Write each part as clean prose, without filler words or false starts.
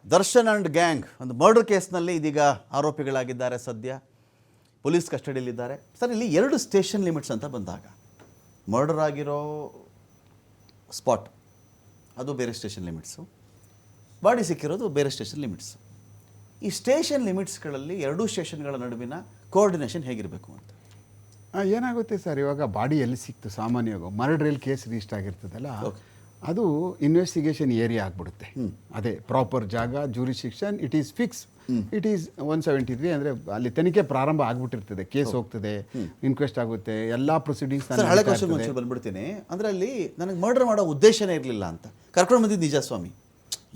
Darshan and gang ಒಂದು murder ಕೇಸ್ನಲ್ಲಿ ಇದೀಗ ಆರೋಪಿಗಳಾಗಿದ್ದಾರೆ. ಸದ್ಯ ಪೊಲೀಸ್ ಕಸ್ಟಡಿಯಲ್ಲಿದ್ದಾರೆ. ಸರ್, ಇಲ್ಲಿ 2 ಸ್ಟೇಷನ್ ಲಿಮಿಟ್ಸ್ ಅಂತ ಬಂದಾಗ ಮರ್ಡರ್ ಆಗಿರೋ ಸ್ಪಾಟ್ ಅದು ಬೇರೆ ಸ್ಟೇಷನ್ ಲಿಮಿಟ್ಸು, ಬಾಡಿ ಸಿಕ್ಕಿರೋದು ಬೇರೆ ಸ್ಟೇಷನ್ ಲಿಮಿಟ್ಸು. ಈ ಸ್ಟೇಷನ್ ಲಿಮಿಟ್ಸ್ಗಳಲ್ಲಿ 2 ಸ್ಟೇಷನ್ಗಳ ನಡುವಿನ ಕೋಆರ್ಡಿನೇಷನ್ ಹೇಗಿರಬೇಕು ಅಂತ ಏನಾಗುತ್ತೆ ಸರ್, ಇವಾಗ ಬಾಡಿ ಎಲ್ಲಿ ಸಿಕ್ತು ಸಾಮಾನ್ಯವಾಗಿ ಮರ್ಡ್ರಲ್ಲಿ ಕೇಸ್ ರಿಜಿಸ್ಟರ್ ಆಗಿರ್ತದಲ್ಲ, ಅದು ಇನ್ವೆಸ್ಟಿಗೇಷನ್ ಏರಿಯಾ ಆಗಿಬಿಡುತ್ತೆ. ಅದೇ ಪ್ರಾಪರ್ ಜಾಗ, jurisdiction, it is fix, it is 173 ಅಂದರೆ ಅಲ್ಲಿ ತನಿಖೆ ಪ್ರಾರಂಭ ಆಗಿಬಿಟ್ಟಿರ್ತದೆ, ಕೇಸ್ ಹೋಗ್ತದೆ, ಇನ್ಕ್ವೆಸ್ಟ್ ಆಗುತ್ತೆ, ಎಲ್ಲ ಪ್ರೊಸೀಡಿಂಗ್ಸ್. ಹಳೆ ಕ್ವಶನ್ ಮುಂಚೆ ಬಂದ್ಬಿಡ್ತೀನಿ. ಅಂದರೆ ಅಲ್ಲಿ ನನಗೆ ಮರ್ಡರ್ ಮಾಡೋ ಉದ್ದೇಶನೇ ಇರಲಿಲ್ಲ ಅಂತ ಕರ್ಕೊಂಡು ಬಂದಿದ್ದು ನಿಜ ಸ್ವಾಮಿ,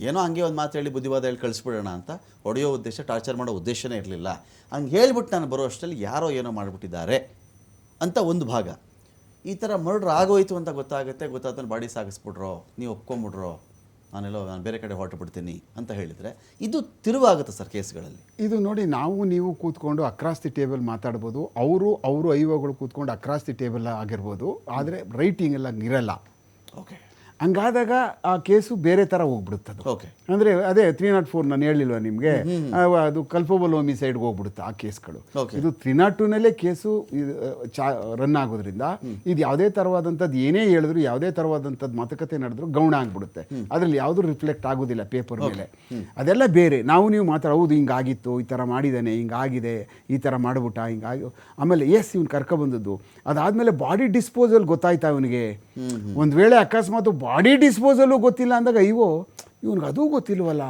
ಏನೋ ಹಂಗೆ ಒಂದು ಮಾತು ಹೇಳಿ ಬುದ್ಧಿವಾದ ಹೇಳಿ ಕಳಿಸ್ಬಿಡೋಣ ಅಂತ, ಹೊಡೆಯೋ ಉದ್ದೇಶ, ಟಾರ್ಚರ್ ಮಾಡೋ ಉದ್ದೇಶನೇ ಇರಲಿಲ್ಲ. ಹಂಗೆ ಹೇಳ್ಬಿಟ್ಟು ನಾನು ಬರೋ ಅಷ್ಟರಲ್ಲಿ ಯಾರೋ ಏನೋ ಮಾಡಿಬಿಟ್ಟಿದ್ದಾರೆ ಅಂತ ಒಂದು ಭಾಗ. ಈ ಥರ ಮರ್ಡ್ರ್ ಆಗೋಯ್ತು ಅಂತ ಗೊತ್ತಾದ್ಮೇಲೆ ಬಾಡಿ ಸಾಗಿಸ್ಬಿಟ್ರೋ, ನೀವು ಒಪ್ಕೊಂಬಿಟ್ರೋ, ನಾನು ಬೇರೆ ಕಡೆ ಹೊರಟುಬಿಡ್ತೀನಿ ಅಂತ ಹೇಳಿದರೆ ಇದು ತಿರುವಾಗುತ್ತೆ ಸರ್ ಕೇಸ್ಗಳಲ್ಲಿ. ಇದು ನೋಡಿ, ನೀವು ಕೂತ್ಕೊಂಡು ಅಕ್ರಾಸ್ ದಿ ಟೇಬಲ್ ಮಾತಾಡ್ಬೋದು, ಅವರು ಐವಗಳು ಕೂತ್ಕೊಂಡು ಅಕ್ರಾಸ್ ದಿ ಟೇಬಲ್ ಆಗಿರ್ಬೋದು, ಆದರೆ ರೈಟಿಂಗ್ ಎಲ್ಲ ಇರಲ್ಲ. ಓಕೆ, ಹಂಗಾದಾಗ ಆ ಕೇಸು ಬೇರೆ ಥರ ಹೋಗ್ಬಿಡುತ್ತೆ. ಓಕೆ, ಅಂದರೆ ಅದೇ 304 ನಾನು ಹೇಳಿಲ್ವ ನಿಮಗೆ, ಅದು ಕಲ್ಪಬಲ್ ಹೋಮಿಸೈಡ್ಗೆ ಹೋಗ್ಬಿಡುತ್ತೆ ಆ ಕೇಸ್ಗಳು. ಇದು 302ನಲ್ಲೇ ಕೇಸು ರನ್ ಆಗೋದ್ರಿಂದ ಇದು ಯಾವುದೇ ಥರವಾದಂಥದ್ದು ಏನೇ ಹೇಳಿದ್ರು, ಯಾವುದೇ ಥರವಾದಂಥದ್ದು ಮಾತುಕತೆ ನಡೆದ್ರು ಗೌಣ ಆಗಿಬಿಡುತ್ತೆ. ಅದರಲ್ಲಿ ಯಾವುದೂ ರಿಫ್ಲೆಕ್ಟ್ ಆಗೋದಿಲ್ಲ ಪೇಪರ್ ಮೇಲೆ. ಅದೆಲ್ಲ ಬೇರೆ ನೀವು ಹೌದು ಹಿಂಗಾಗಿತ್ತು, ಈ ಥರ ಮಾಡಿದ್ದಾನೆ, ಹಿಂಗಾಗಿದೆ, ಈ ಥರ ಮಾಡಿಬಿಟ್ಟ, ಹಿಂಗಾಗಿ ಆಮೇಲೆ ಇವ್ನು ಕರ್ಕೊಬಂದದ್ದು ಅದಾದಮೇಲೆ ಬಾಡಿ ಡಿಸ್ಪೋಸಲ್ ಗೊತ್ತಾಯ್ತಾ ಅವನಿಗೆ. ಒಂದು ವೇಳೆ ಅಕಸ್ಮಾತ್ ಬಾಡಿ ಡಿಸ್ಪೋಸಲ್ಲು ಗೊತ್ತಿಲ್ಲ ಅಂದಾಗ ಇವನಿಗೆ ಅದೂ ಗೊತ್ತಿಲ್ವಲ್ಲ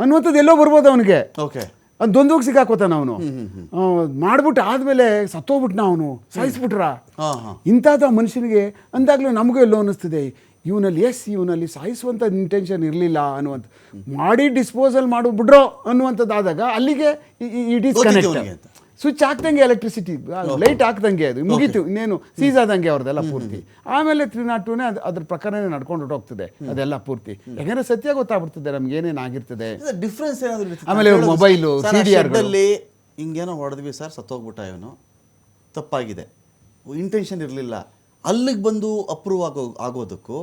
ಅನ್ನುವಂಥದ್ದು ಎಲ್ಲೋ ಬರ್ಬೋದು ಅವನಿಗೆ. ಓಕೆ, ಅದು ದ್ವಂದ್ವಕ್ಕೆ ಸಿಕ್ಕಾಕೋತಾನ ಅವನು. ಮಾಡ್ಬಿಟ್ಟು ಆದಮೇಲೆ ಸತ್ತೋಗ್ಬಿಟ್ನ, ಅವನು ಸಾಯಿಸ್ಬಿಟ್ರ. ಇಂಥದ್ದು ಮನುಷ್ಯನಿಗೆ ಅಂದಾಗಲೂ ನಮಗೂ ಎಲ್ಲೋ ಅನ್ನಿಸ್ತದೆ, ಇವನಲ್ಲಿ ಸಾಯಿಸುವಂಥ ಇಂಟೆನ್ಷನ್ ಇರಲಿಲ್ಲ ಅನ್ನುವಂಥ, ಮಾಡಿ ಡಿಸ್ಪೋಸಲ್ ಮಾಡಿಬಿಡ್ರೋ ಅನ್ನುವಂಥದ್ದಾದಾಗ ಅಲ್ಲಿಗೆ ಇಟ್ ಈಸ್ ಕನೆಕ್ಟ್. ಸ್ವಿಚ್ ಹಾಕ್ದಂಗೆ ಎಲೆಕ್ಟ್ರಿಸಿಟಿ ಲೈಟ್ ಹಾಕ್ದಂಗೆ ಅದು ಮುಗೀತು, ಇನ್ನೇನು ಸೀಸ್ ಆದಂಗೆ ಅವ್ರದ್ದೆಲ್ಲ ಪೂರ್ತಿ. ಆಮೇಲೆ 302ನೇ ಅದ್ರ ಪ್ರಕಾರನೇ ನಡ್ಕೊಂಡು ಹೊರಟೋಗ್ತದೆ ಅದೆಲ್ಲ ಪೂರ್ತಿ. ಯಾಕಂದ್ರೆ ಸತ್ಯ ಗೊತ್ತಾಗ್ಬಿಡ್ತದೆ ನಮ್ಗೆ ಏನೇನು ಆಗಿರ್ತದೆ. ಡಿಫ್ರೆನ್ಸ್ ಏನಾದರೂ ಆಮೇಲೆ ಮೊಬೈಲು, CDR ಹಿಂಗೇನೋ ಹೊಡೆದ್ವಿ ಸರ್, ಸತ್ತೋಗ್ಬಿಟ್ಟ ಇವನು, ತಪ್ಪಾಗಿದೆ, ಇಂಟೆನ್ಷನ್ ಇರಲಿಲ್ಲ, ಅಲ್ಲಿಗೆ ಬಂದು ಅಪ್ರೂವ್ ಆಗೋದಕ್ಕೂ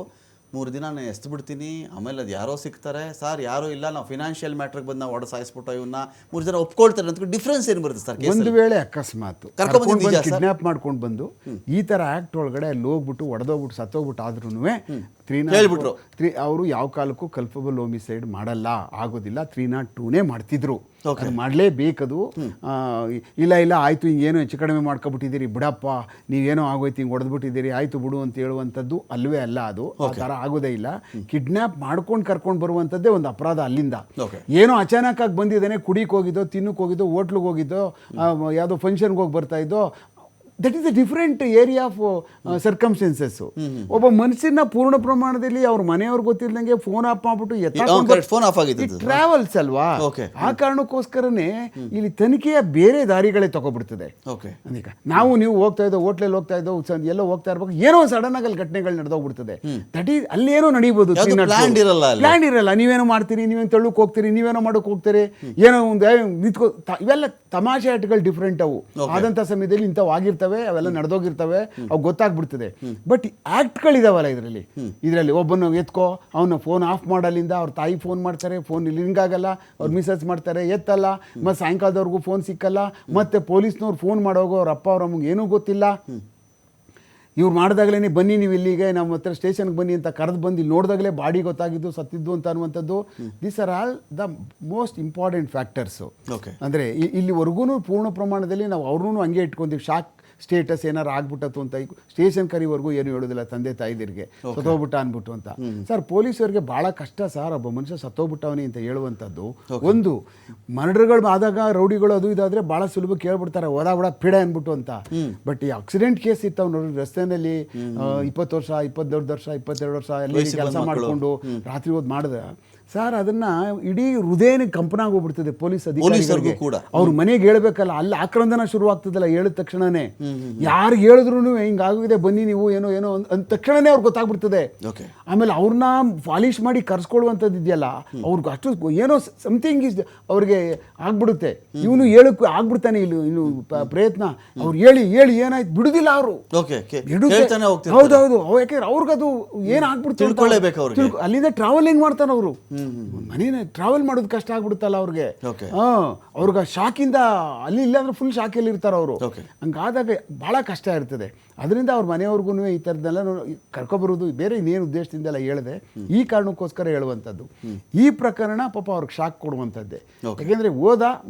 3 ದಿನ ನಾನು ಎಸ್ದು ಬಿಡ್ತೀನಿ, ಆಮೇಲೆ ಅದು ಯಾರೋ ಸಿಗ್ತಾರೆ ಸರ್, ಯಾರೋ ಇಲ್ಲ, ನಾವು ಫಿನಾನ್ಷಿಯಲ್ ಮ್ಯಾಟ್ರಿಗೆ ಬಂದು ನಾವು ಹೊಡೆ ಸಾಯಿಸ್ಬಿಟ್ಟು ಇವನ್ನ 3 ಜನ ಒಪ್ಕೊಳ್ತಾರೆ ಅಂತ ಡಿಫ್ರೆನ್ಸ್ ಏನು ಬರುತ್ತೆ ಸರ್? ಒಂದು ವೇಳೆ ಅಕಸ್ಮಾತ್ ಕಿಡ್ನಾಪ್ ಮಾಡ್ಕೊಂಡು ಬಂದು ಈ ಥರ ಆ್ಯಕ್ಟ್ ಒಳಗಡೆ ಅಲ್ಲಿ ಹೋಗ್ಬಿಟ್ಟು ಹೊಡೆದೋಗ್ಬಿಟ್ಟು ಸತ್ತೋಗ್ಬಿಟ್ಟು ಆದ್ರೂ ಹೇಳ್ಬಿಟ್ರು ಅವರು ಯಾವ ಕಾಲಕ್ಕೂ ಕಲ್ಪಬಲ್ ಹೋಮಿಸೈಡ್ ಮಾಡಲ್ಲ, ಆಗೋದಿಲ್ಲ, 302ನೇ ಮಾಡ್ತಿದ್ರು. ಅದು ಮಾಡಲೇಬೇಕದು. ಇಲ್ಲ ಆಯಿತು, ಹಿಂಗೇನೋ ಹೆಚ್ಚು ಕಡಿಮೆ ಮಾಡ್ಕೊಬಿಟ್ಟಿದ್ದೀರಿ ಬಿಡಪ್ಪ, ನೀವೇನೋ ಆಗೋಯ್ತು, ಹಿಂಗೆ ಹೊಡೆದ್ಬಿಟ್ಟಿದ್ದೀರಿ, ಆಯಿತು ಬಿಡು ಅಂತ ಹೇಳುವಂಥದ್ದು ಅಲ್ವೇ ಅಲ್ಲ. ಅದು ಆ ಥರ ಆಗೋದೇ ಇಲ್ಲ. ಕಿಡ್ನ್ಯಾಪ್ ಮಾಡ್ಕೊಂಡು ಕರ್ಕೊಂಡು ಬರುವಂಥದ್ದೇ ಒಂದು ಅಪರಾಧ. ಅಲ್ಲಿಂದ ಏನೋ ಅಚಾನಕ್ ಆಗಿ ಬಂದಿದ್ದಾನೆ, ಕುಡಿಗೆ ಹೋಗಿದ್ದೋ, ತಿನ್ನಕ್ಕೆ ಹೋಗಿದ್ದೋ, ಹೋಟ್ಲಿಗೆ ಹೋಗಿದ್ದೋ, ಯಾವುದೋ ಫಂಕ್ಷನ್ಗೆ ಹೋಗಿ ಬರ್ತಾಯಿದ್ದೋ, that is a different area of circumstances. ಒಬ್ಬ ಮನುಷ್ಯನ ಪೂರ್ಣ ಪ್ರಮಾಣದಲ್ಲಿ ಅವ್ರ ಮನೆಯವ್ರು ಗೊತ್ತಿಲ್ಲದಂಗೆ ಫೋನ್ ಆಫ್ ಮಾಡ್ಬಿಟ್ಟು ಟ್ರಾವೆಲ್ಸ್ ಅಲ್ವಾ, ಆ ಕಾರಣಕ್ಕೋಸ್ಕರನೇ ಇಲ್ಲಿ ತನಿಖೆಯ ಬೇರೆ ದಾರಿಗಳೇ ತಗೊಬಿಡ್ತದೆ. ನೀವು ಹೋಗ್ತಾ ಇದ್ದೋ, ಹೋಟ್ಲಲ್ಲಿ ಹೋಗ್ತಾ ಇದ್ದೋ, ಎಲ್ಲೋ ಹೋಗ್ತಾ ಇರ್ಬೇಕು, ಏನೋ ಸಡನ್ ಆಗಿ ಅಲ್ಲಿ ಘಟನೆಗಳು ನಡೆದೋಗ್ಬಿಡ್ತದೆ. ದಟ್ ಈಸ್ ಅಲ್ಲಿ ಏನೋ ನಡೀಬೋದು, ಪ್ಲಾನ್ ಇರಲ್ಲ. ನೀವೇನೋ ಮಾಡ್ತೀರಿ, ನೀವೇನು ತಳ್ಳಕ್ಕೆ ಹೋಗ್ತೀರಿ, ನೀವೇನೋ ಮಾಡೋಕೆ ಹೋಗ್ತೀರಿ, ಏನೋ ಒಂದು ನಿಂತ್ಕೋ, ಇವೆಲ್ಲ ತಮಾಷೆ ಆಟಗಳು ಡಿಫ್ರೆಂಟ್. ಅವು ಆದಂಥ ಸಮಯದಲ್ಲಿ ಇಂಥವು ಆಗಿರ್ತವೆ, ಅವೆಲ್ಲ ನಡೆದೋಗಿರ್ತವೆ, ಅವು ಗೊತ್ತಾಗ್ಬಿಡ್ತದೆ. ಬಟ್ ಆ್ಯಕ್ಟ್ಗಳಿದಾವಲ್ಲ ಇದರಲ್ಲಿ ಒಬ್ಬನ ಎತ್ಕೋ, ಅವನ ಫೋನ್ ಆಫ್ ಮಾಡಲಿಂದ ಅವ್ರ ತಾಯಿ ಫೋನ್ ಮಾಡ್ತಾರೆ, ಫೋನ್ ಇಲ್ಲಿ ಹಿಂಗಾಗಲ್ಲ, ಅವ್ರು ಮಿಸಸ್ ಮಾಡ್ತಾರೆ, ಎತ್ತಲ್ಲ, ಮತ್ತು ಸಾಯಂಕಾಲದವ್ರಿಗೂ ಫೋನ್ ಸಿಕ್ಕಲ್ಲ, ಮತ್ತು ಪೊಲೀಸ್ನವ್ರು ಫೋನ್ ಮಾಡೋಗೋ ಅವ್ರ ಅಪ್ಪ ಅವ್ರ ಅಮ್ಮಗೆ ಏನೂ ಗೊತ್ತಿಲ್ಲ. ಇವ್ರು ಮಾಡಿದಾಗಲೇ ಬನ್ನಿ ನೀವು ಇಲ್ಲಿಗೆ ನಮ್ಮ ಹತ್ರ ಸ್ಟೇಷನ್ಗೆ ಬನ್ನಿ ಅಂತ ಕರೆದು ಬಂದು ಇಲ್ಲಿ ನೋಡಿದಾಗಲೇ ಬಾಡಿ ಗೊತ್ತಾಗಿದ್ದು, ಸತ್ತಿದ್ದು ಅಂತ ಅನ್ನುವಂಥದ್ದು. These are all the most important factors. ಅಂದರೆ ಇಲ್ಲಿವರೆಗೂ ಪೂರ್ಣ ಪ್ರಮಾಣದಲ್ಲಿ ನಾವು ಅವ್ರನ್ನೂ ಹಂಗೆ ಇಟ್ಕೊಂತೀವಿ. ಶಾಕ್ ಸ್ಟೇಟಸ್ ಏನಾರು ಆಗ್ಬಿಟ್ಟತ್ತು ಅಂತ ಸ್ಟೇಷನ್ ಕರಿವರೆಗೂ ಏನು ಹೇಳೋದಿಲ್ಲ ತಂದೆ ತಾಯಿದಿರಿಗೆ, ಸತ್ತೋಗ್ಬಿಟ್ಟ ಅಂದ್ಬಿಟ್ಟು ಅಂತ. ಸರ್, ಪೊಲೀಸರಿಗೆ ಭಾಳ ಕಷ್ಟ ಸರ್, ಒಬ್ಬ ಮನುಷ್ಯ ಸತ್ತೋಗ್ಬಿಟ್ಟವನಿ ಅಂತ ಹೇಳುವಂಥದ್ದು. ಒಂದು ಮರ್ಡರ್ಗಳು ಆದಾಗ ರೌಡಿಗಳು ಅದು ಇದಾದರೆ ಭಾಳ ಸುಲಭ ಕೇಳ್ಬಿಡ್ತಾರೆ, ಓದಾಬಿಡ ಪಿಡ ಅಂದ್ಬಿಟ್ಟು ಅಂತ. ಬಟ್ ಈ ಆಕ್ಸಿಡೆಂಟ್ ಕೇಸ್ ಇರ್ತಾವೆ ನೋಡಿ, ರಸ್ತೆಯಲ್ಲಿ 20 ವರ್ಷ, 22 ವರ್ಷ, 22 ವರ್ಷ ಅಲ್ಲಿ ಕೆಲಸ ಮಾಡಿಕೊಂಡು ರಾತ್ರಿ ಹೋದ್ ಮಾಡಿದ್ರೆ ಸರ್, ಅದನ್ನ ಇಡೀ ಹೃದಯನ ಕಂಪನ ಆಗೋಗ್ಬಿಡ್ತದೆ ಪೊಲೀಸ್ ಅಧಿಕಾರಿಗಳಿಗೆ. ಅವ್ರ ಮನೆಗೆ ಹೇಳ್ಬೇಕಲ್ಲ, ಅಲ್ಲಿ ಆಕ್ರಂದನ ಶುರುವಾಗ್ತದಲ್ಲ ಹೇಳಿದ ತಕ್ಷಣನೇ. ಯಾರು ಹೇಳಿದ್ರು ಹಿಂಗಾಗಿದೆ ಬನ್ನಿ ನೀವು ಏನೋ ಏನೋ ಅಂದ ತಕ್ಷಣನೇ ಅವ್ರಿಗೆ ಗೊತ್ತಾಗ್ಬಿಡ್ತದೆ. ಆಮೇಲೆ ಅವ್ರನ್ನ ಪಾಲಿಶ್ ಮಾಡಿ ಕರ್ಸ್ಕೊಳ್ಳುವಂಥದ್ದು ಇದೆಯಲ್ಲ, ಅವ್ರಿಗೆ ಅಷ್ಟು ಏನೋ ಸಮಥಿಂಗ್ ಇಸ್ ಅವ್ರಿಗೆ ಆಗ್ಬಿಡುತ್ತೆ. ಇವನು ಹೇಳಕ್ಕೂ ಆಗ್ಬಿಡ್ತಾನೆ, ಇನ್ನು ಪ್ರಯತ್ನ ಅವ್ರು ಹೇಳಿ ಏನಾಯ್ತು ಬಿಡುದಿಲ್ಲ ಅವರು. ಹೌದೌದು, ಯಾಕೆಂದ್ರೆ ಅವ್ರಿಗದು ಏನಾಗ್ಬಿಡ್ತಾರೆ, ಅಲ್ಲಿಂದ ಟ್ರಾವೆಲಿಂಗ್ ಮಾಡ್ತಾನೆ ಅವರು. ಮನೇನ ಟ್ರಾವೆಲ್ ಮಾಡೋದು ಕಷ್ಟ ಆಗ್ಬಿಡುತ್ತಲ್ಲ ಅವ್ರಿಗೆ. Okay. ಅವ್ರಿಗೆ ಶಾಕಿಂದ ಅಲ್ಲಿ ಇಲ್ಲ ಅಂದ್ರೆ ಫುಲ್ ಶಾಕಲ್ಲಿ ಇರ್ತಾರೆ ಅವರು. Okay. ಹಂಗಾದಾಗ ಭಾಳ ಕಷ್ಟ ಇರ್ತದೆ. ಅದರಿಂದ ಅವ್ರ ಮನೆಯವ್ರಿಗೂ ಈ ಥರದ್ದೆಲ್ಲ ಕರ್ಕೊಬರೋದು ಬೇರೆ ಇನ್ನೇನು ಉದ್ದೇಶದಿಂದೆಲ್ಲ ಹೇಳಿದೆ, ಈ ಕಾರಣಕ್ಕೋಸ್ಕರ ಹೇಳುವಂಥದ್ದು. ಈ ಪ್ರಕರಣ ಪಾಪ ಅವ್ರಿಗೆ ಶಾಕ್ ಕೊಡುವಂಥದ್ದೇ. ಯಾಕೆಂದರೆ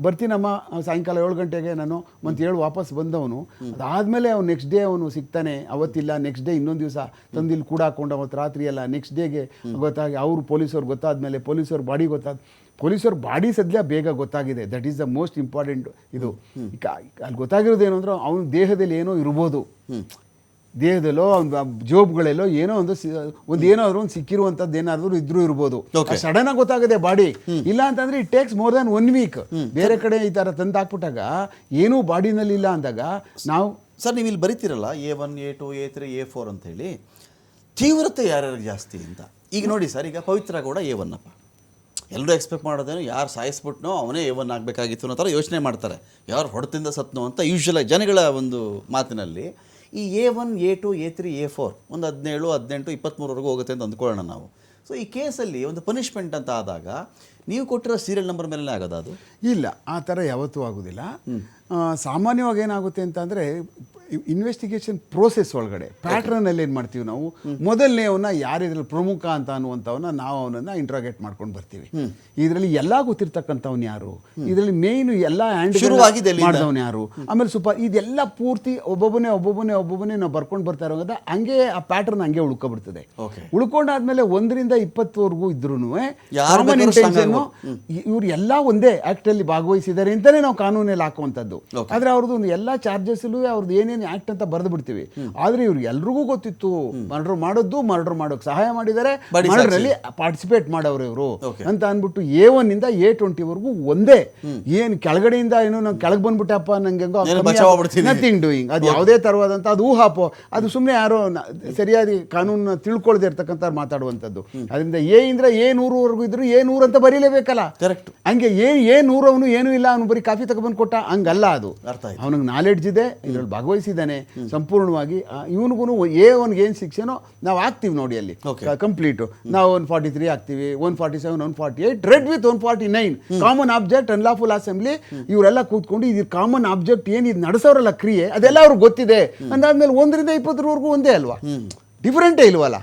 ಬರ್ತೀನಮ್ಮ ಸಾಯಂಕಾಲ 7 ಗಂಟೆಗೆ ನಾನು ಮತ್ತು 7 ವಾಪಸ್ ಬಂದವನು, ಅದಾದಮೇಲೆ ಅವ್ನು ನೆಕ್ಸ್ಟ್ ಡೇ ಅವನು ಸಿಗ್ತಾನೆ, ಅವತ್ತಿಲ್ಲ ನೆಕ್ಸ್ಟ್ ಡೇ ಇನ್ನೊಂದು ದಿವಸ ತಂದಿಲ್ಲಿ ಕೂಡ ಹಾಕೊಂಡು ಅವತ್ತು ರಾತ್ರಿ ಎಲ್ಲ ನೆಕ್ಸ್ಟ್ ಡೇಗೆ ಗೊತ್ತಾಗಿ ಅವರು ಪೊಲೀಸವ್ರು ಗೊತ್ತಾದ್ಮೇಲೆ ಪೊಲೀಸವ್ರ ಬಾಡಿ ಸದ್ಯ ಬೇಗ ಗೊತ್ತಾಗಿದೆ. That is the most important. ಇದು ಅಲ್ಲಿ ಗೊತ್ತಾಗಿರೋದೇನು ಅಂದ್ರೆ ಅವನ ದೇಹದಲ್ಲಿ ಏನೋ ಇರ್ಬೋದು, ದೇಹದಲ್ಲೋ ಅವ್ನ ಜೋಬ್ಗಳೆಲ್ಲೋ ಏನೋ ಏನಾದರೂ ಒಂದು ಸಿಕ್ಕಿರುವಂಥದ್ದು ಏನಾದರೂ ಇದ್ರೂ ಇರ್ಬೋದು. ಸಡನ್ ಆಗಿ ಗೊತ್ತಾಗಿದೆ ಬಾಡಿ. ಇಲ್ಲ ಅಂತಂದ್ರೆ it takes more than 1 week. ಬೇರೆ ಕಡೆ ಈ ಥರ ತಂದು ಹಾಕ್ಬಿಟ್ಟಾಗ ಏನೂ ಬಾಡಿನಲ್ಲಿ ಇಲ್ಲ ಅಂದಾಗ ನಾವು ಸರ್ ನೀವು ಇಲ್ಲಿ ಬರೀತಿರಲ್ಲ A1 A2 A3 A4 ಅಂತ ಹೇಳಿ, ತೀವ್ರತೆ ಯಾರ್ಯಾರಿಗೆ ಜಾಸ್ತಿ ಅಂತ. ಈಗ ನೋಡಿ ಸರ್, ಈಗ ಪವಿತ್ರ ಗೌಡ A1 ಅಪ್ಪ, ಎಲ್ಲರೂ ಎಕ್ಸ್ಪೆಕ್ಟ್ ಮಾಡೋದೇನು ಯಾರು ಸಾಯಿಸ್ಬಿಟ್ನೋ ಅವನೇ A1 ಆಗಬೇಕಾಗಿತ್ತು ಅನ್ನೋ ಥರ ಯೋಚನೆ ಮಾಡ್ತಾರೆ, ಯಾರು ಹೊಡೆತಿಂದ ಸತ್ನೋ ಅಂತ ಯೂಶ್ವಲಾಗಿ ಜನಗಳ ಒಂದು ಮಾತಿನಲ್ಲಿ. ಈ A1 A2 A3 A4 ಒಂದು 17 18 23ವರೆಗೂ ಹೋಗುತ್ತೆ ಅಂತ ಅಂದ್ಕೊಳ್ಳೋಣ ನಾವು. ಸೊ ಈ ಕೇಸಲ್ಲಿ ಒಂದು ಪನಿಷ್ಮೆಂಟ್ ಅಂತ ಆದಾಗ ನೀವು ಕೊಟ್ಟಿರೋ ಸೀರಿಯಲ್ ನಂಬರ್ ಮೇಲೆ ಆಗೋದು? ಅದು ಇಲ್ಲ, ಆ ಥರ ಯಾವತ್ತೂ ಆಗೋದಿಲ್ಲ. ಸಾಮಾನ್ಯವಾಗಿ ಏನಾಗುತ್ತೆ ಅಂತಂದರೆ ಇನ್ವೆಸ್ಟಿಗೇಷನ್ ಪ್ರೋಸೆಸ್ ಒಳಗಡೆ ಪ್ಯಾಟ್ರನಲ್ಲಿ ಏನು ಮಾಡ್ತೀವಿ ನಾವು, ಮೊದಲನೇ ಅವನ್ನ ಯಾರಿದ್ರಲ್ಲಿ ಪ್ರಮುಖ ಅಂತ ಅನ್ನುವಂಥವನ್ನ ನಾವು ಅವನನ್ನು ಇಂಟ್ರಾಗೇಟ್ ಮಾಡ್ಕೊಂಡು ಬರ್ತೀವಿ. ಇದರಲ್ಲಿ ಎಲ್ಲ ಗೊತ್ತಿರ್ತಕ್ಕಂಥವ್ನು ಯಾರು, ಇದರಲ್ಲಿ ಮೇಯ್ನು ಎಲ್ಲ ಹ್ಯಾಂಡ್ ಮಾಡಿದವನು ಯಾರು, ಆಮೇಲೆ ಸ್ವಲ್ಪ ಇದೆಲ್ಲ ಪೂರ್ತಿ ಒಬ್ಬೊಬ್ಬನೇ ನಾವು ಬರ್ಕೊಂಡು ಬರ್ತಾ ಇರೋದ ಹಂಗೆ ಆ ಪ್ಯಾಟ್ರನ್ ಹಂಗೆ ಉಳ್ಕೊಬಿಡ್ತದೆ. ಉಳ್ಕೊಂಡಾದ್ಮೇಲೆ 1 ರಿಂದ 20ವರೆಗೂ ಇದ್ರೂ ಇವ್ರು ಎಲ್ಲ ಒಂದೇ ಆ್ಯಕ್ಟಲ್ಲಿ ಭಾಗವಹಿಸಿದ್ದಾರೆ ಅಂತಲೇ ನಾವು ಕಾನೂನಲ್ಲಿ ಹಾಕುವಂಥದ್ದು. ಆದರೆ ಅವ್ರದ್ದು ಎಲ್ಲ ಚಾರ್ಜಸ್ಸಲ್ಲೂ ಅವ್ರದ್ದು ಏನೇನು ಆ್ಯಕ್ಟ್ ಅಂತ ಬರೆದು ಬಿಡ್ತೀವಿ. ಆದರೆ ಇವ್ರು ಎಲ್ರಿಗೂ ಗೊತ್ತಿತ್ತು ಮರ್ಡರ್ ಮಾಡೋಕ್ಕೆ ಸಹಾಯ ಮಾಡಿದ್ದಾರೆ, ಮರ್ಡರಲ್ಲಿ ಪಾರ್ಟಿಸಿಪೇಟ್ ಮಾಡೋರು ಇವರು ಅಂತ ಅಂದ್ಬಿಟ್ಟು A1 ಇಂದ A20ವರೆಗೂ ಒಂದೇ. ಏನು ಕೆಳಗಡೆಯಿಂದ ಏನೋ ನಾವು ಕೆಳಗೆ ಬಂದ್ಬಿಟ್ಟಪ್ಪ ನಂಗೆ ನಥಿಂಗ್ ಡೂಯಿಂಗ್, ಅದು ಯಾವುದೇ ಥರವಾದಂಥ ಅದು ಊಹಾಪೋ, ಅದು ಸುಮ್ಮನೆ ಯಾರೋ ಸರಿಯಾಗಿ ಕಾನೂನನ್ನ ತಿಳ್ಕೊಳ್ದೇ ಇರ್ತಕ್ಕಂಥ ಮಾತಾಡುವಂಥದ್ದು. ಅದರಿಂದ A ಇಂದ A100ವರೆಗೂ ಇದ್ರು A100 ಅಂತ ಬರೀಲೇಬೇಕಲ್ಲ. ಕರೆಕ್ಟ್. ಹಂಗೆ A100 ಅವನು ಏನೂ ಇಲ್ಲ, ಅವನು ಬರೀ ಕಾಫಿ ತಗೊಬಂದು ಕೊಟ್ಟ ಹಂಗಲ್ಲ. ಅದು ಅವನಿಗೆ ನಾಲೆಡ್ಜ್ ಇದೆ, ಇದರಲ್ಲಿ ಭಾಗವಹಿಸಿದ್ದಾನೆ ಸಂಪೂರ್ಣವಾಗಿ. ಇವನಿಗೂ A1ಗೆ ಏನು ಶಿಕ್ಷೆನೋ ನಾವು ಹಾಕ್ತೀವಿ ನೋಡಿ ಅಲ್ಲಿ ಕಂಪ್ಲೀಟು. ನಾವು 143 ಹಾಕ್ತೀವಿ, 147 148 red with 149 common object unlawful assembly. ಇವರೆಲ್ಲ ಕೂತ್ಕೊಂಡು ಇದು ಕಾಮನ್ ಆಬ್ಜೆಕ್ಟ್ ಏನು ಇದು ನಡೆಸೋರಲ್ಲ ಕ್ರಿಯೆ ಅದೆಲ್ಲ ಅವ್ರಿಗೆ ಗೊತ್ತಿದೆ ಅಂದಾದ್ಮೇಲೆ 1 ರಿಂದ 20ವರೆಗೂ ಒಂದೇ ಅಲ್ವಾ, ಡಿಫರೆಂಟೇ ಇಲ್ವಲ್ಲ.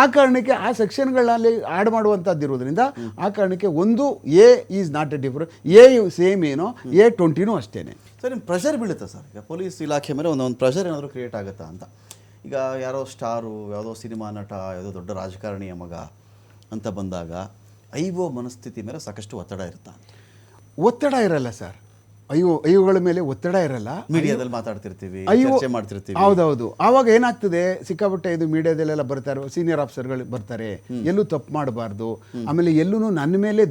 ಆ ಕಾರಣಕ್ಕೆ ಆ ಸೆಕ್ಷನ್ಗಳಲ್ಲಿ ಆ್ಯಡ್ ಮಾಡುವಂಥದ್ದು ಇರೋದ್ರಿಂದ ಆ ಕಾರಣಕ್ಕೆ ಒಂದು A is not A different, A same ಏನೋ A20 ಅಷ್ಟೇ. ಸರ್ ನಿಮ್ಮ ಪ್ರೆಷರ್ ಬೀಳುತ್ತಾ ಸರ್? ಈಗ ಪೊಲೀಸ್ ಇಲಾಖೆ ಮೇಲೆ ಒಂದು ಪ್ರೆಷರ್ ಏನಾದರೂ ಕ್ರಿಯೇಟ್ ಆಗುತ್ತಾ ಅಂತ? ಈಗ ಯಾರೋ ಸ್ಟಾರು, ಯಾವುದೋ ಸಿನಿಮಾ ನಟ, ಯಾವುದೋ ದೊಡ್ಡ ರಾಜಕಾರಣಿಯ ಮಗ ಅಂತ ಬಂದಾಗ ಐವೋ ಮನಸ್ಥಿತಿ ಮೇಲೆ ಸಾಕಷ್ಟು ಒತ್ತಡ ಇರುತ್ತಾ? ಒತ್ತಡ ಇರಲ್ಲ ಸರ್, ಐವೋಗಳ ಮೇಲೆ ಒತ್ತಡ ಇರಲ್ಲ. ಮೀಡಿಯಾದಲ್ಲಿ ಮಾತಾಡ್ತಿರ್ತೀವಿ, ಚರ್ಚೆ ಮಾಡ್ತಿರ್ತೀವಿ. ಹೌದೌದು. ಆವಾಗ ಏನಾಗ್ತದೆ, ಸಿಕ್ಕಾಪಟ್ಟೆ ಇದು ಮೀಡಿಯಾದಲ್ಲೆಲ್ಲ ಬರ್ತಾರೆ, ಸೀನಿಯರ್ ಆಫೀಸರ್ಗಳು ಬರ್ತಾರೆ, ಎಲ್ಲೂ ತಪ್ಪು ಮಾಡಬಾರ್ದು, ಆಮೇಲೆ ಎಲ್ಲೂ ನನ್ನ ಮೇಲೆ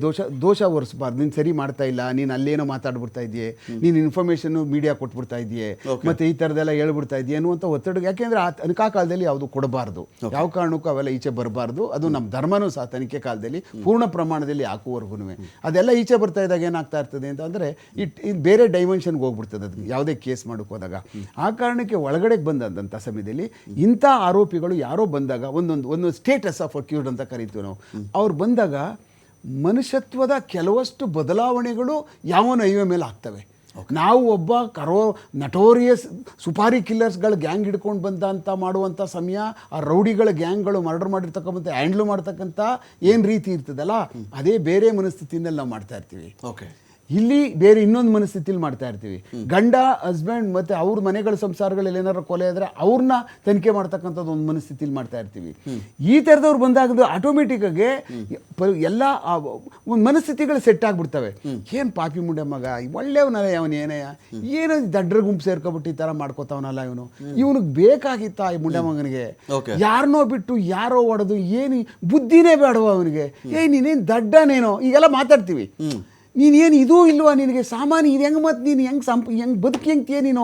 ದೋಷ ಹೊರಿಸಬಾರ್ದು. ನೀನು ಸರಿ ಮಾಡ್ತಾ ಇಲ್ಲ, ನೀನು ಅಲ್ಲೇನೋ ಮಾತಾಡ್ಬಿಡ್ತಾ ಇದೆಯೇ, ನೀನು ಇನ್ಫಾರ್ಮೇಷನ್ ಮೀಡಿಯಾ ಕೊಟ್ಬಿಡ್ತಾ ಇದೆಯೇ, ಮತ್ತೆ ಈ ಥರದ್ದೆಲ್ಲ ಹೇಳ್ಬಿಡ್ತಾ ಇದೆಯೇ ಅನ್ನುವಂಥ ಒತ್ತಡ. ಯಾಕೆಂದರೆ ಆ ತನಿಖಾ ಕಾಲದಲ್ಲಿ ಯಾವುದು ಕೊಡಬಾರ್ದು, ಯಾವ ಕಾರಣಕ್ಕೂ ಅವೆಲ್ಲ ಈಚೆ ಬರಬಾರ್ದು. ಅದು ನಮ್ಮ ಧರ್ಮನೂ ಸಹ ತನಿಖೆ ಕಾಲದಲ್ಲಿ ಪೂರ್ಣ ಪ್ರಮಾಣದಲ್ಲಿ ಹಾಕುವವರೆಗೂ ಅದೆಲ್ಲ ಈಚೆ ಬರ್ತಾ ಇದ್ದಾಗ ಏನಾಗ್ತಾ ಇರ್ತದೆ ಅಂತಂದರೆ ಬೇರೆ ಡೈಮೆನ್ಷನ್ಗೆ ಹೋಗ್ಬಿಡ್ತದೆ ಅದು ಯಾವುದೇ ಕೇಸ್ ಮಾಡೋಕೆ ಹೋದಾಗ. ಆ ಕಾರಣಕ್ಕೆ ಒಳಗಡೆಗೆ ಬಂದಂಥ ಸಮಯದಲ್ಲಿ ಇಂಥ ಆರೋಪಿಗಳು ಯಾರೋ ಬಂದಾಗ ಒಂದು ಸ್ಟೇಟಸ್ ಆಫ್ ಅಕ್ಯೂರ್ಡ್ ಅಂತ ಕರಿತೀವಿ ನಾವು. ಅವ್ರು ಬಂದಾಗ ಮನುಷ್ಯತ್ವದ ಕೆಲವಷ್ಟು ಬದಲಾವಣೆಗಳು ಯಾವನ ಐವೇ ಮೇಲೆ ಆಗ್ತವೆ. ನಾವು ಒಬ್ಬ ನಟೋರಿಯಸ್ ಸುಪಾರಿ ಕಿಲ್ಲರ್ಸ್ಗಳ ಗ್ಯಾಂಗ್ ಹಿಡ್ಕೊಂಡು ಬಂದಂಥ ಮಾಡುವಂಥ ಸಮಯ, ಆ ರೌಡಿಗಳ ಗ್ಯಾಂಗ್ಗಳು ಮರ್ಡರ್ ಮಾಡಿರ್ತಕ್ಕಂಥ ಹ್ಯಾಂಡ್ಲ್ ಮಾಡ್ತಕ್ಕಂಥ ಏನು ರೀತಿ ಇರ್ತದಲ್ಲ, ಅದೇ ಬೇರೆ ಮನಸ್ಥಿತಿಯಿಂದ ನಾವು ಮಾಡ್ತಾ ಇರ್ತೀವಿ. ಓಕೆ, ಇಲ್ಲಿ ಬೇರೆ ಇನ್ನೊಂದು ಮನಸ್ಥಿತಿಲಿ ಮಾಡ್ತಾ ಇರ್ತೀವಿ. ಗಂಡ ಹಸ್ಬೆಂಡ್ ಮತ್ತು ಅವ್ರ ಮನೆಗಳ ಸಂಸಾರಗಳಲ್ಲಿ ಏನಾರು ಕೊಲೆ ಆದರೆ ಅವ್ರನ್ನ ತನಿಖೆ ಮಾಡ್ತಕ್ಕಂಥದ್ದು ಒಂದು ಮನಸ್ಥಿತಿಲಿ ಮಾಡ್ತಾ ಇರ್ತೀವಿ. ಈ ಥರದವ್ರು ಬಂದಾಗ ಆಟೋಮೆಟಿಕ್ಕಾಗಿ ಎಲ್ಲ ಒಂದು ಮನಸ್ಥಿತಿಗಳು ಸೆಟ್ ಆಗಿಬಿಡ್ತವೆ. ಏನು ಪಾಪಿ ಮುಂಡೆ ಮಗ, ಒಳ್ಳೆಯವನಲ್ಲ ಅವನು, ಏನೋ ದಡ್ರ ಗುಂಪು ಸೇರ್ಕೊಬಿಟ್ಟು ಈ ಥರ ಮಾಡ್ಕೋತಾವನಲ್ಲ ಇವನಿಗೆ ಬೇಕಾಗಿತ್ತಾ ಈ ಮುಂಡೆ ಮಗನಿಗೆ, ಯಾರನ್ನೋ ಬಿಟ್ಟು ಯಾರೋ ಹೊಡೆದು ಏನು ಬುದ್ಧಿನೇ ಬೇಡವ ಅವನಿಗೆ, ನೀನೇನು ದಡ್ಡನೇನೋ ಈಗೆಲ್ಲ ಮಾತಾಡ್ತೀವಿ. ನೀನೇನು ಇದೂ ಇಲ್ವಾ ನಿನಗೆ ಸಾಮಾನ್ಯ ಇದು ಹೆಂಗೆ ಮತ್ತು ನೀನು ಹೆಂಗೆ ಬದುಕಿ ಹೆಂಗ್ತೀಯ ನೀನು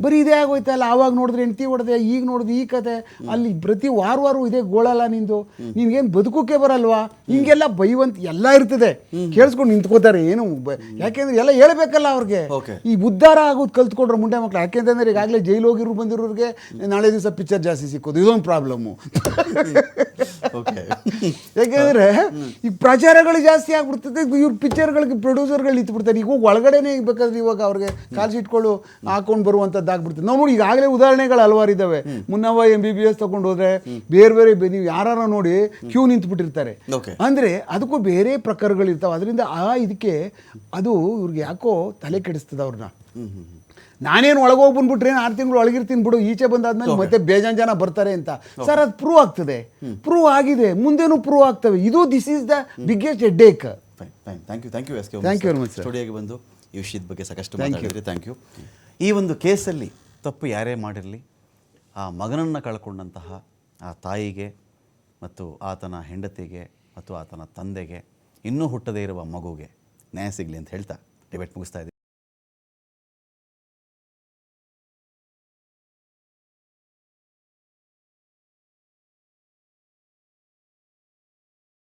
ಬರೀ ಇದೇ ಆಗೋಯ್ತಲ್ಲ. ಆವಾಗ ನೋಡಿದ್ರೆ ಹೆಂಡ್ತಿ ಹೊಡೆದೆ, ಈಗ ನೋಡಿದ್ರೆ ಈ ಕತೆ, ಅಲ್ಲಿ ಪ್ರತಿ ವಾರವೂ ಇದೇ ಗೋಳಲ್ಲ ನಿಂದು, ನಿನ್ಗೇನು ಬದುಕೋಕೆ ಬರಲ್ವಾ, ಹಿಂಗೆಲ್ಲ ಬೈವಂತ ಎಲ್ಲ ಇರ್ತದೆ. ಕೇಳಿಸ್ಕೊಂಡು ನಿಂತ್ಕೋತಾರೆ ಏನು ಯಾಕೆಂದ್ರೆ ಎಲ್ಲ ಹೇಳ್ಬೇಕಲ್ಲ ಅವ್ರಿಗೆ. ಈ ಉದ್ಧಾರ ಆಗೋದು ಕಲ್ತ್ಕೊಂಡ್ರೆ ಮುಂಡೆ ಮಕ್ಳು. ಯಾಕೆಂತಂದ್ರೆ ಈಗಾಗಲೇ ಜೈಲು ಹೋಗಿರೋ ಬಂದಿರೋರಿಗೆ ನಾಳೆ ದಿವಸ ಪಿಕ್ಚರ್ ಜಾಸ್ತಿ ಸಿಕ್ಕೋದು, ಇದೊಂದು ಪ್ರಾಬ್ಲಮ್ಮು. ಯಾಕೆಂದರೆ ಈ ಪ್ರಚಾರಗಳು ಜಾಸ್ತಿ ಆಗ್ಬಿಡ್ತದೆ, ಇವ್ರ ಪಿಕ್ಚರ್ಗಳಿಗೆ ಪ್ರೊಡ್ಯೂಸರ್ಗಳು ನಿಂತ್ಬಿಡ್ತಾರೆ. ಈಗ ಒಳಗಡೆನೇ ಬೇಕಾದ್ರೆ ಇವಾಗ ಅವ್ರಿಗೆ ಕಾಲ್ ಶೀಟ್ಗಳು ಹಾಕೊಂಡು ಬರುವಂಥದ್ದು ಆಗ್ಬಿಡ್ತದೆ. ನಾವು ನೋಡಿ ಈಗಾಗಲೇ ಉದಾಹರಣೆಗಳು ಹಲವಾರು ಇದ್ದಾವೆ. ಮುನ್ನವ MBBS ತಗೊಂಡು ಹೋದ್ರೆ ಬೇರೆ ನೀವು ಯಾರು ನೋಡಿ ಕ್ಯೂ ನಿಂತ್ಬಿಟ್ಟಿರ್ತಾರೆ. ಅಂದರೆ ಅದಕ್ಕೂ ಬೇರೆ ಪ್ರಕಾರಗಳಿರ್ತಾವೆ. ಅದರಿಂದ ಇದಕ್ಕೆ ಅದು ಇವ್ರಿಗೆ ಯಾಕೋ ತಲೆ ಕೆಡಿಸ್ತದೆ ಅವ್ರನ್ನ. ನಾನೇನು ಒಳಗೋಗಿ ಬಂದ್ಬಿಟ್ರೆ 6 ತಿಂಗಳು ಒಳಗಿರ್ತೀನಿ ಬಿಡು, ಈಚೆ ಬಂದಾದ್ಮೇಲೆ ಮತ್ತೆ ಬೇಜಾನ್ ಜನ ಬರ್ತಾರೆ ಅಂತ. ಸರ್ ಅದು ಪ್ರೂವ್ ಆಗ್ತದೆ, ಪ್ರೂವ್ ಆಗಿದೆ, ಮುಂದೇನು ಪ್ರೂವ್ ಆಗ್ತವೆ. This is the biggest headache. Thank you S K. Thank you very much sir. ಸ್ಟುಡಿಯೋಗೆ ಬಂದು ಈ ವಿಷಯದ ಬಗ್ಗೆ ಸಾಕಷ್ಟು ಮಾತಾಡಿದ್ರಿ. Thank you. ಈ ಒಂದು ಕೇಸಲ್ಲಿ ತಪ್ಪು ಯಾರೇ ಮಾಡಿರಲಿ, ಆ ಮಗನನ್ನು ಕಳ್ಕೊಂಡಂತಹ ಆ ತಾಯಿಗೆ ಮತ್ತು ಆತನ ಹೆಂಡತಿಗೆ ಮತ್ತು ಆತನ ತಂದೆಗೆ, ಇನ್ನೂ ಹುಟ್ಟದೇ ಇರುವ ಮಗುಗೆ ನ್ಯಾಯ ಸಿಗಲಿ ಅಂತ ಹೇಳ್ತಾ ಡಿಬೇಟ್ ಮುಗಿಸ್ತಾ ಇದ್ದೀನಿ.